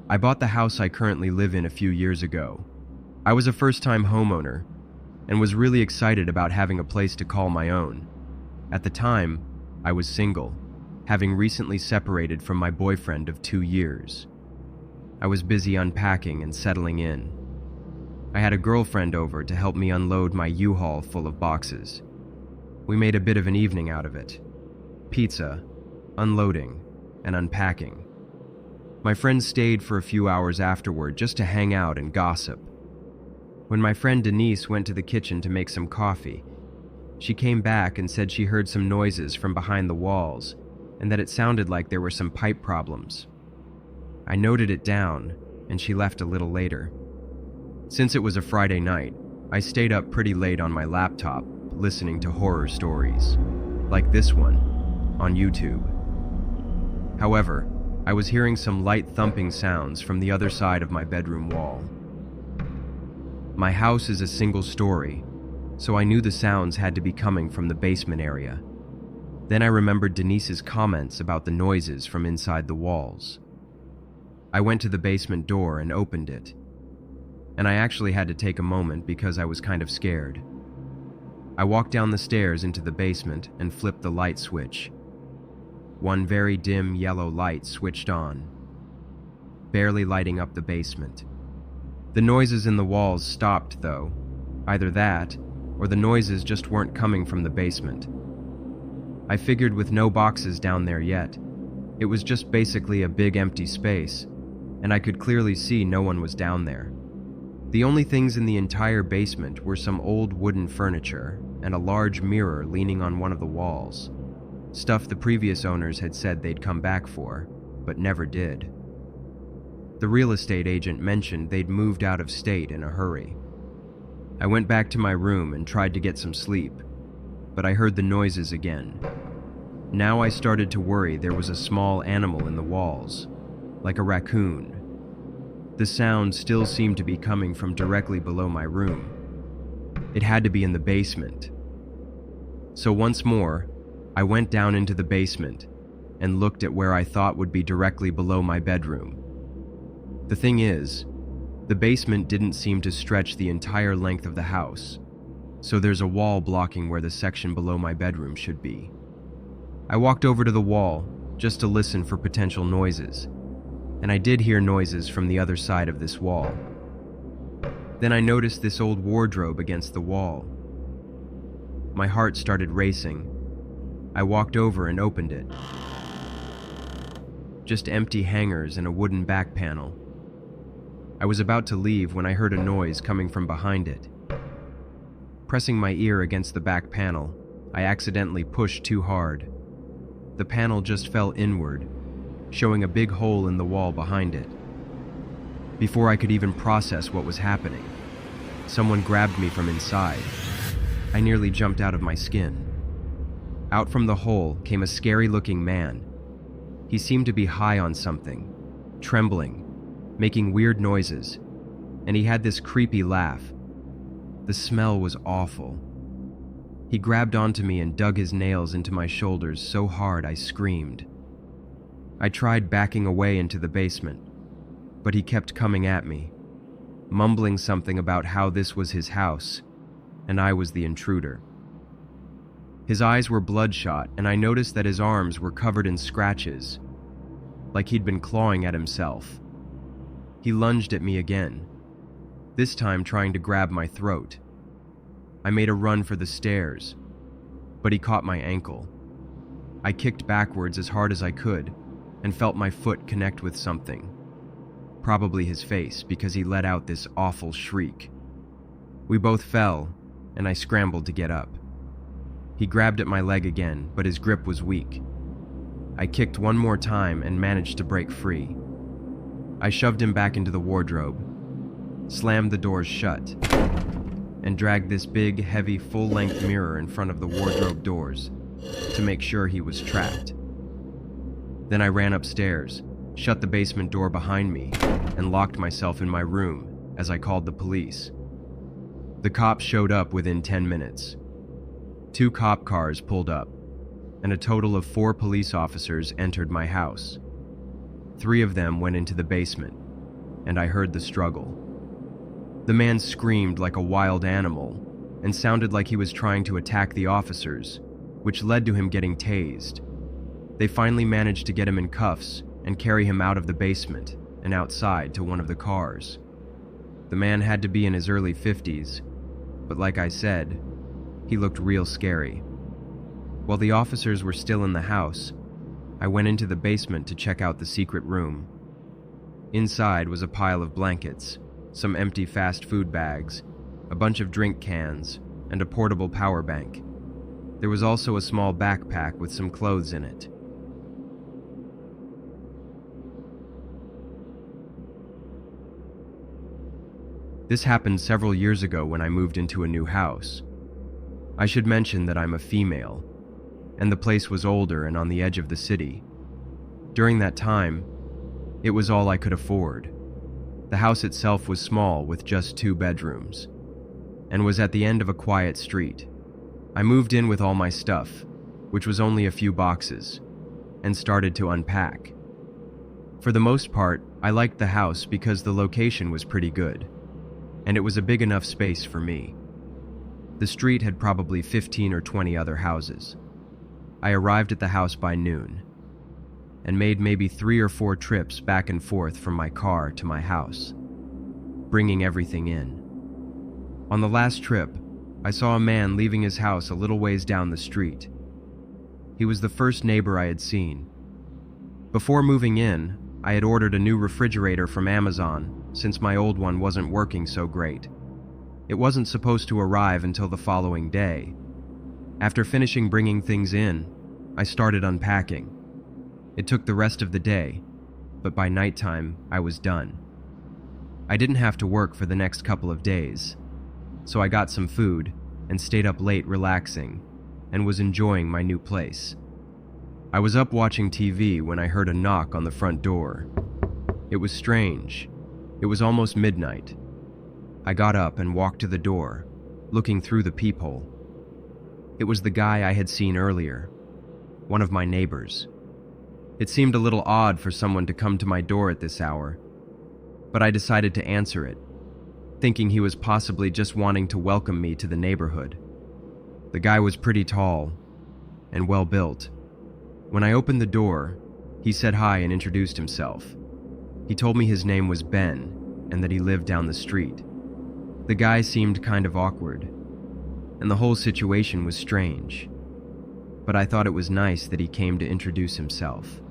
I bought the house I currently live in a few years ago. I was a first-time homeowner and was really excited about having a place to call my own. At the time, I was single, having recently separated from my boyfriend of 2 years. I was busy unpacking and settling in. I had a girlfriend over to help me unload my U-Haul full of boxes. We made a bit of an evening out of it. Pizza, unloading, and unpacking. My friends stayed for a few hours afterward just to hang out and gossip. When my friend Denise went to the kitchen to make some coffee, she came back and said she heard some noises from behind the walls and that it sounded like there were some pipe problems. I noted it down, and she left a little later. Since it was a Friday night, I stayed up pretty late on my laptop listening to horror stories, like this one, on YouTube. However, I was hearing some light thumping sounds from the other side of my bedroom wall. My house is a single story, so I knew the sounds had to be coming from the basement area. Then I remembered Denise's comments about the noises from inside the walls. I went to the basement door and opened it, and I actually had to take a moment because I was kind of scared. I walked down the stairs into the basement and flipped the light switch. One very dim yellow light switched on, barely lighting up the basement. The noises in the walls stopped, though. Either that, or the noises just weren't coming from the basement. I figured with no boxes down there yet, it was just basically a big empty space, and I could clearly see no one was down there. The only things in the entire basement were some old wooden furniture and a large mirror leaning on one of the walls. Stuff the previous owners had said they'd come back for, but never did. The real estate agent mentioned they'd moved out of state in a hurry. I went back to my room and tried to get some sleep, but I heard the noises again. Now I started to worry there was a small animal in the walls, like a raccoon. The sound still seemed to be coming from directly below my room. It had to be in the basement. So once more, I went down into the basement and looked at where I thought would be directly below my bedroom. The thing is, the basement didn't seem to stretch the entire length of the house, so there's a wall blocking where the section below my bedroom should be. I walked over to the wall just to listen for potential noises, and I did hear noises from the other side of this wall. Then I noticed this old wardrobe against the wall. My heart started racing. I walked over and opened it. Just empty hangers and a wooden back panel. I was about to leave when I heard a noise coming from behind it. Pressing my ear against the back panel, I accidentally pushed too hard. The panel just fell inward, showing a big hole in the wall behind it. Before I could even process what was happening, someone grabbed me from inside. I nearly jumped out of my skin. Out from the hole came a scary-looking man. He seemed to be high on something, trembling, making weird noises, and he had this creepy laugh. The smell was awful. He grabbed onto me and dug his nails into my shoulders so hard I screamed. I tried backing away into the basement, but he kept coming at me, mumbling something about how this was his house, and I was the intruder. His eyes were bloodshot, and I noticed that his arms were covered in scratches, like he'd been clawing at himself. He lunged at me again, this time trying to grab my throat. I made a run for the stairs, but he caught my ankle. I kicked backwards as hard as I could and felt my foot connect with something, probably his face because he let out this awful shriek. We both fell, and I scrambled to get up. He grabbed at my leg again, but his grip was weak. I kicked one more time and managed to break free. I shoved him back into the wardrobe, slammed the doors shut, and dragged this big, heavy, full-length mirror in front of the wardrobe doors to make sure he was trapped. Then I ran upstairs, shut the basement door behind me, and locked myself in my room as I called the police. The cops showed up within 10 minutes. 2 cop cars pulled up, and a total of 4 police officers entered my house. 3 of them went into the basement, and I heard the struggle. The man screamed like a wild animal and sounded like he was trying to attack the officers, which led to him getting tased. They finally managed to get him in cuffs and carry him out of the basement and outside to one of the cars. The man had to be in his early 50s, but like I said, he looked real scary. While the officers were still in the house, I went into the basement to check out the secret room. Inside was a pile of blankets, some empty fast food bags, a bunch of drink cans, and a portable power bank. There was also a small backpack with some clothes in it. This happened several years ago when I moved into a new house. I should mention that I'm a female, and the place was older and on the edge of the city. During that time, it was all I could afford. The house itself was small with just 2 bedrooms, and was at the end of a quiet street. I moved in with all my stuff, which was only a few boxes, and started to unpack. For the most part, I liked the house because the location was pretty good, and it was a big enough space for me. The street had probably 15 or 20 other houses. I arrived at the house by noon, and made maybe 3 or 4 trips back and forth from my car to my house, bringing everything in. On the last trip, I saw a man leaving his house a little ways down the street. He was the first neighbor I had seen. Before moving in, I had ordered a new refrigerator from Amazon since my old one wasn't working so great. It wasn't supposed to arrive until the following day. After finishing bringing things in, I started unpacking. It took the rest of the day, but by nighttime, I was done. I didn't have to work for the next couple of days, so I got some food and stayed up late relaxing and was enjoying my new place. I was up watching TV when I heard a knock on the front door. It was strange. It was almost midnight. I got up and walked to the door, looking through the peephole. It was the guy I had seen earlier, one of my neighbors. It seemed a little odd for someone to come to my door at this hour, but I decided to answer it, thinking he was possibly just wanting to welcome me to the neighborhood. The guy was pretty tall and well-built. When I opened the door, he said hi and introduced himself. He told me his name was Ben and that he lived down the street. The guy seemed kind of awkward, and the whole situation was strange, but I thought it was nice that he came to introduce himself.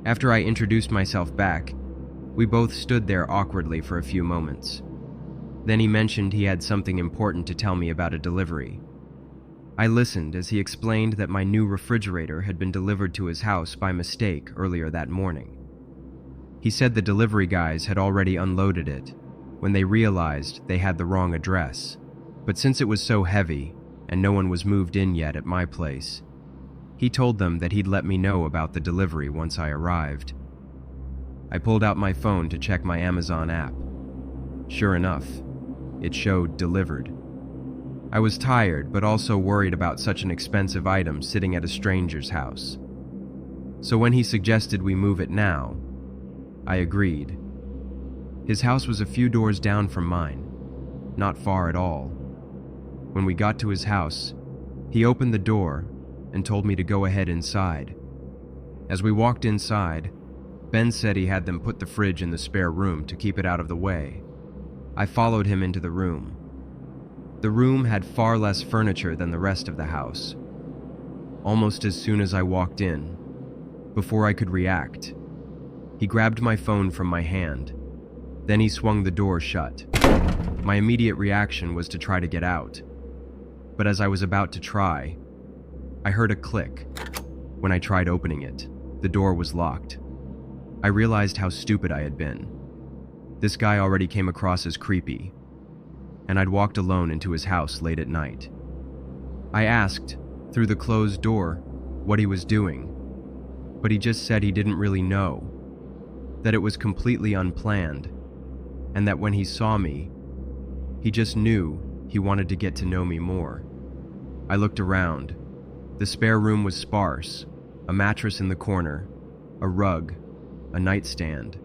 After I introduced myself back, we both stood there awkwardly for a few moments. Then he mentioned he had something important to tell me about a delivery. I listened as he explained that my new refrigerator had been delivered to his house by mistake earlier that morning. He said the delivery guys had already unloaded it when they realized they had the wrong address, but since it was so heavy and no one was moved in yet at my place, he told them that he'd let me know about the delivery once I arrived. I pulled out my phone to check my Amazon app. Sure enough, it showed delivered. I was tired, but also worried about such an expensive item sitting at a stranger's house. So when he suggested we move it now, I agreed. His house was a few doors down from mine, not far at all. When we got to his house, he opened the door and told me to go ahead inside. As we walked inside, Ben said he had them put the fridge in the spare room to keep it out of the way. I followed him into the room. The room had far less furniture than the rest of the house. Almost as soon as I walked in, before I could react, he grabbed my phone from my hand. Then he swung the door shut. My immediate reaction was to try to get out. But as I was about to try, I heard a click. When I tried opening it, the door was locked. I realized how stupid I had been. This guy already came across as creepy, and I'd walked alone into his house late at night. I asked, through the closed door, what he was doing, but he just said he didn't really know, that it was completely unplanned, and that when he saw me, he just knew he wanted to get to know me more. I looked around. The spare room was sparse, a mattress in the corner, a rug, a nightstand,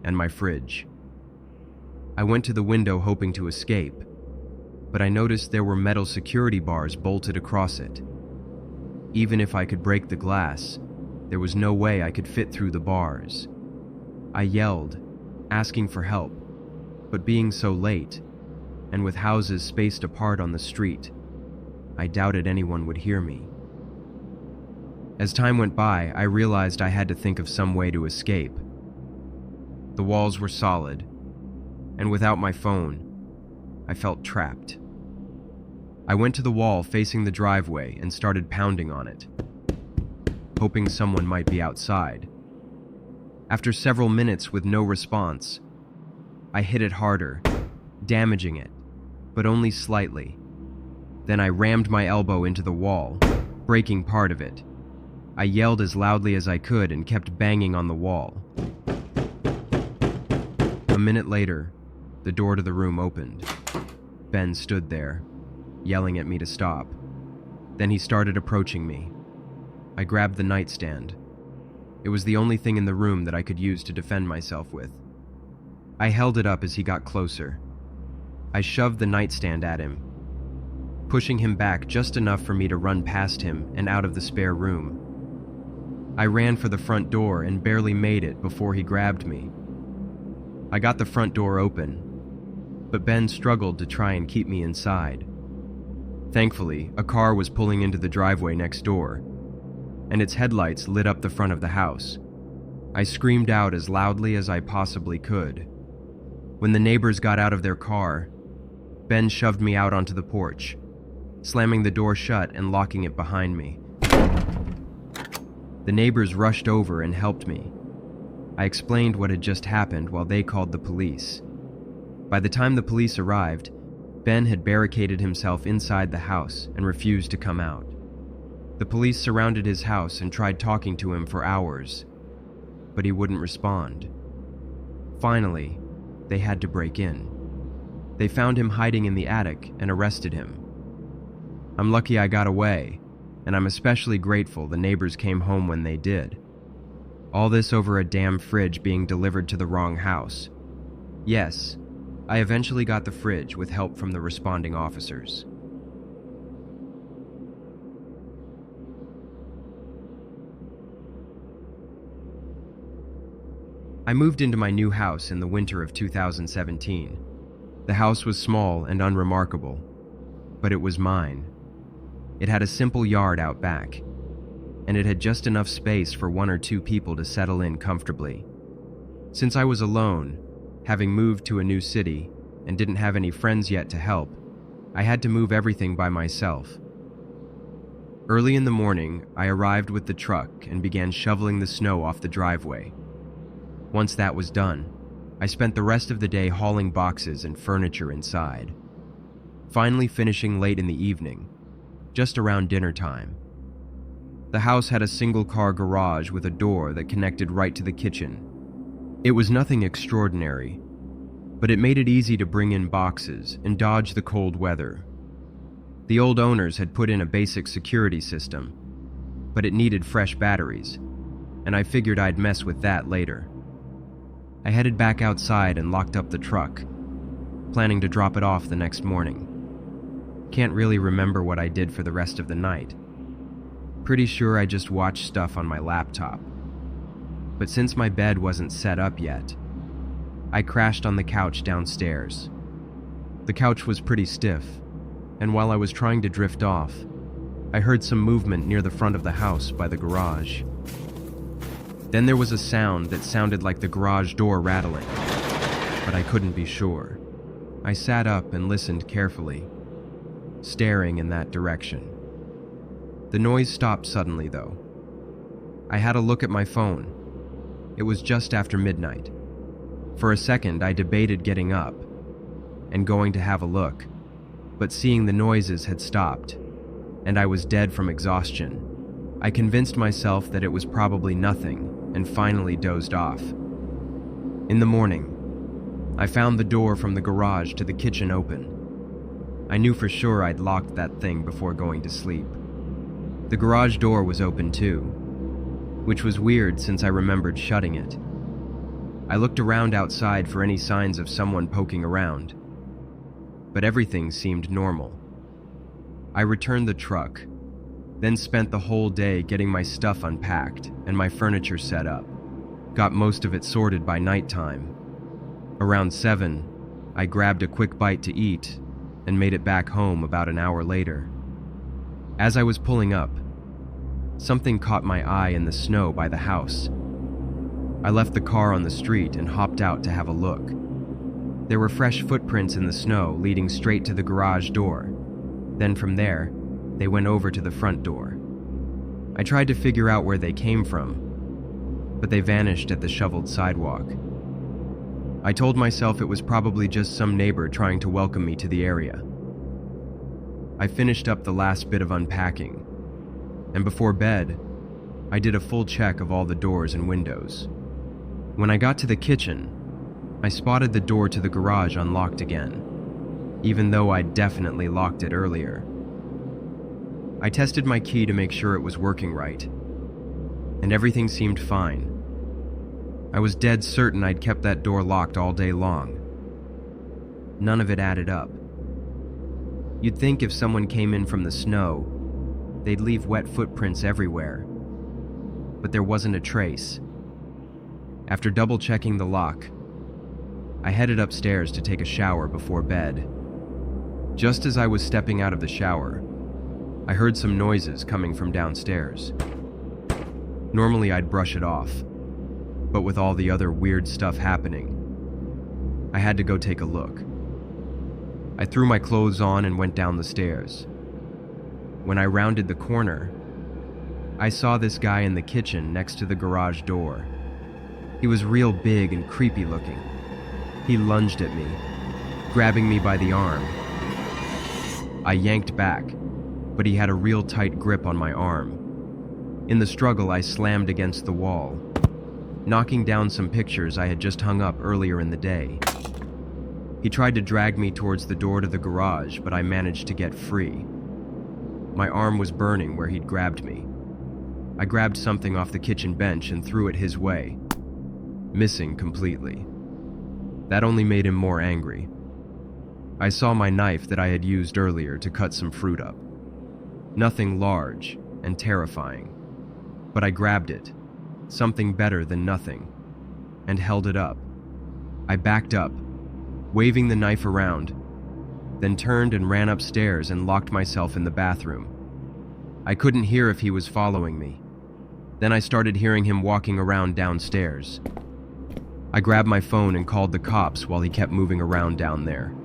and my fridge. I went to the window hoping to escape, but I noticed there were metal security bars bolted across it. Even if I could break the glass, there was no way I could fit through the bars. I yelled, asking for help, but being so late, and with houses spaced apart on the street, I doubted anyone would hear me. As time went by, I realized I had to think of some way to escape. The walls were solid, and without my phone, I felt trapped. I went to the wall facing the driveway and started pounding on it, hoping someone might be outside. After several minutes with no response, I hit it harder, damaging it, but only slightly. Then I rammed my elbow into the wall, breaking part of it. I yelled as loudly as I could and kept banging on the wall. A minute later, the door to the room opened. Ben stood there, yelling at me to stop. Then he started approaching me. I grabbed the nightstand. It was the only thing in the room that I could use to defend myself with. I held it up as he got closer. I shoved the nightstand at him, pushing him back just enough for me to run past him and out of the spare room. I ran for the front door and barely made it before he grabbed me. I got the front door open, but Ben struggled to try and keep me inside. Thankfully, a car was pulling into the driveway next door, and its headlights lit up the front of the house. I screamed out as loudly as I possibly could. When the neighbors got out of their car, Ben shoved me out onto the porch, slamming the door shut and locking it behind me. The neighbors rushed over and helped me. I explained what had just happened while they called the police. By the time the police arrived, Ben had barricaded himself inside the house and refused to come out. The police surrounded his house and tried talking to him for hours, but he wouldn't respond. Finally, they had to break in. They found him hiding in the attic and arrested him. I'm lucky I got away, and I'm especially grateful the neighbors came home when they did. All this over a damn fridge being delivered to the wrong house. Yes, I eventually got the fridge with help from the responding officers. I moved into my new house in the winter of 2017. The house was small and unremarkable, but it was mine. It had a simple yard out back, and it had just enough space for 1 or 2 people to settle in comfortably. Since I was alone, having moved to a new city, and didn't have any friends yet to help, I had to move everything by myself. Early in the morning, I arrived with the truck and began shoveling the snow off the driveway. Once that was done, I spent the rest of the day hauling boxes and furniture inside, finally finishing late in the evening, just around dinner time. The house had a single-car garage with a door that connected right to the kitchen. It was nothing extraordinary, but it made it easy to bring in boxes and dodge the cold weather. The old owners had put in a basic security system, but it needed fresh batteries, and I figured I'd mess with that later. I headed back outside and locked up the truck, planning to drop it off the next morning. Can't really remember what I did for the rest of the night. Pretty sure I just watched stuff on my laptop. But since my bed wasn't set up yet, I crashed on the couch downstairs. The couch was pretty stiff, and while I was trying to drift off, I heard some movement near the front of the house by the garage. Then there was a sound that sounded like the garage door rattling, but I couldn't be sure. I sat up and listened carefully, staring in that direction. The noise stopped suddenly, though. I had a look at my phone. It was just after midnight. For a second, I debated getting up and going to have a look, but seeing the noises had stopped, and I was dead from exhaustion. I convinced myself that it was probably nothing and finally dozed off. In the morning, I found the door from the garage to the kitchen open. I knew for sure I'd locked that thing before going to sleep. The garage door was open too, which was weird since I remembered shutting it. I looked around outside for any signs of someone poking around, but everything seemed normal. I returned the truck, then spent the whole day getting my stuff unpacked and my furniture set up. Got most of it sorted by nighttime. Around 7, I grabbed a quick bite to eat and made it back home about an hour later. As I was pulling up, something caught my eye in the snow by the house. I left the car on the street and hopped out to have a look. There were fresh footprints in the snow leading straight to the garage door. Then from there, they went over to the front door. I tried to figure out where they came from, but they vanished at the shoveled sidewalk. I told myself it was probably just some neighbor trying to welcome me to the area. I finished up the last bit of unpacking, and before bed, I did a full check of all the doors and windows. When I got to the kitchen, I spotted the door to the garage unlocked again, even though I'd definitely locked it earlier. I tested my key to make sure it was working right, and everything seemed fine. I was dead certain I'd kept that door locked all day long. None of it added up. You'd think if someone came in from the snow, they'd leave wet footprints everywhere, but there wasn't a trace. After double-checking the lock, I headed upstairs to take a shower before bed. Just as I was stepping out of the shower, I heard some noises coming from downstairs. Normally I'd brush it off, but with all the other weird stuff happening, I had to go take a look. I threw my clothes on and went down the stairs. When I rounded the corner, I saw this guy in the kitchen next to the garage door. He was real big and creepy looking. He lunged at me, grabbing me by the arm. I yanked back, but he had a real tight grip on my arm. In the struggle, I slammed against the wall, knocking down some pictures I had just hung up earlier in the day. He tried to drag me towards the door to the garage, but I managed to get free. My arm was burning where he'd grabbed me. I grabbed something off the kitchen bench and threw it his way, missing completely. That only made him more angry. I saw my knife that I had used earlier to cut some fruit up. Nothing large and terrifying, but I grabbed it, something better than nothing, and held it up. I backed up, waving the knife around, then turned and ran upstairs and locked myself in the bathroom. I couldn't hear if he was following me. Then I started hearing him walking around downstairs. I grabbed my phone and called the cops while he kept moving around down there.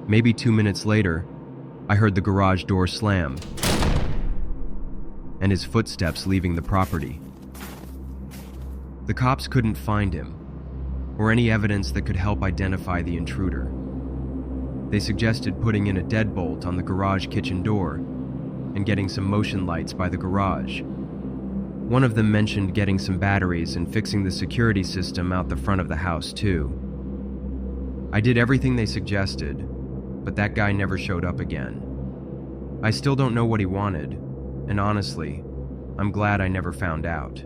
Maybe 2 minutes later, I heard the garage door slam and his footsteps leaving the property. The cops couldn't find him or any evidence that could help identify the intruder. They suggested putting in a deadbolt on the garage kitchen door and getting some motion lights by the garage. One of them mentioned getting some batteries and fixing the security system out the front of the house too. I did everything they suggested, but that guy never showed up again. I still don't know what he wanted, and honestly, I'm glad I never found out.